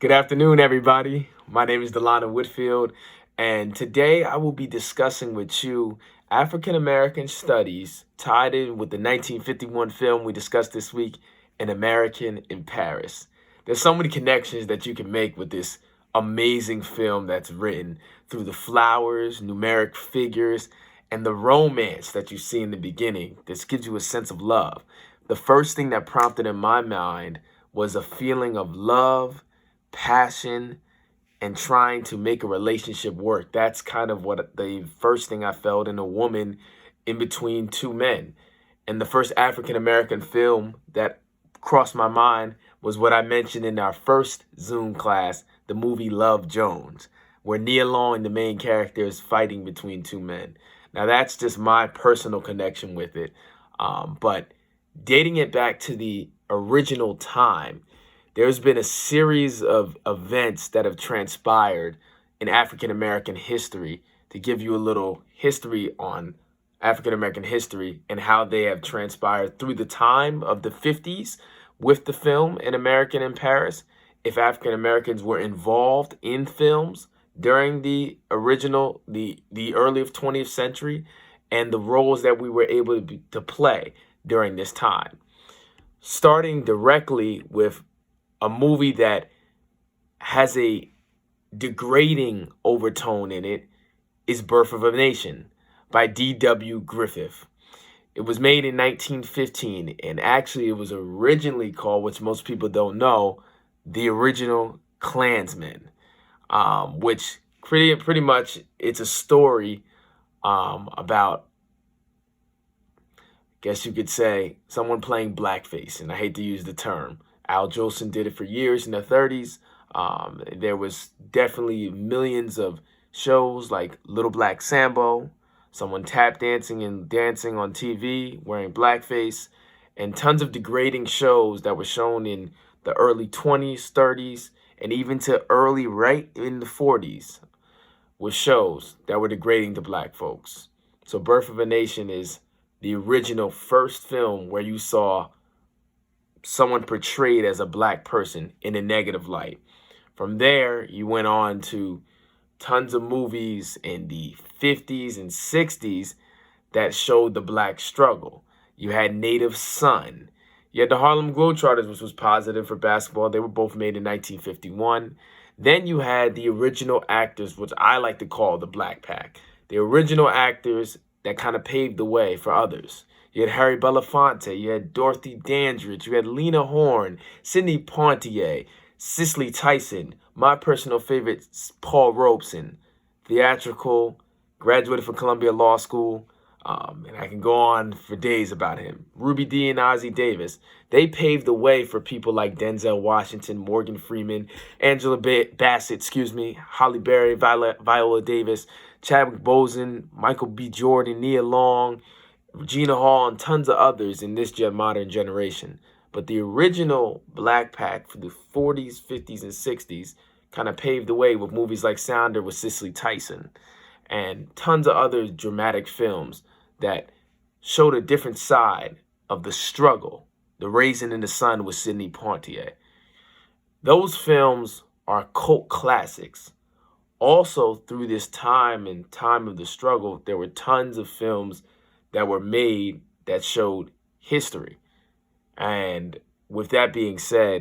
Good afternoon, everybody. My name is Delana Whitfield, and today I will be discussing with you African American studies tied in with the 1951 film we discussed this week, An American in Paris. There's so many connections that you can make with this amazing film that's written through the flowers, numeric figures, and the romance that you see in the beginning. This gives you a sense of love. The first thing that prompted in my mind was a feeling of love, passion, and trying to make a relationship work. That's kind of what the first thing I felt in a woman in between two men. And the first African American film that crossed my mind was what I mentioned in our first Zoom class, the movie Love Jones, where Nia Long, the main character, is fighting between two men. Now, that's just my personal connection with it. But dating it back to the original time, there's been a series of events that have transpired in African American history. To give you a little history on African American history and how they have transpired through the time of the 50s with the film An American in Paris, if African Americans were involved in films during the original, the early 20th century, and the roles that we were able to play during this time. Starting directly with a movie that has a degrading overtone in it is Birth of a Nation by D.W. Griffith. It was made in 1915, and actually it was originally called, which most people don't know, The Original Klansman, which pretty much it's a story about, I guess you could say, someone playing blackface, and I hate to use the term. Al Jolson did it for years in the 30s. There was definitely millions of shows like Little Black Sambo, someone tap dancing and dancing on TV wearing blackface, and tons of degrading shows that were shown in the early 20s, 30s, and even to early right in the 40s with shows that were degrading to black folks. So Birth of a Nation is the original first film where you saw someone portrayed as a black person in a negative light. From there, you went on to tons of movies in the 50s and 60s that showed the black struggle. You had Native Son. You had the Harlem Globetrotters, which was positive for basketball. They were both made in 1951. Then you had the original actors, which I like to call the Black Pack. The original actors that kind of paved the way for others. You had Harry Belafonte, you had Dorothy Dandridge, you had Lena Horne, Sidney Poitier, Cicely Tyson, my personal favorite, Paul Robeson, theatrical, graduated from Columbia Law School, and I can go on for days about him. Ruby Dee and Ossie Davis, they paved the way for people like Denzel Washington, Morgan Freeman, Angela Bassett, Halle Berry, Viola Davis, Chadwick Boseman, Michael B. Jordan, Nia Long, Regina Hall, and tons of others in this modern generation. But the original Black Pack for the 40s, 50s, and 60s kind of paved the way with movies like Sounder with Cicely Tyson and tons of other dramatic films that showed a different side of the struggle. The Raisin in the Sun with Sidney Poitier. Those films are cult classics. Also, through this time and time of the struggle, there were tons of films that were made that showed history. And with that being said,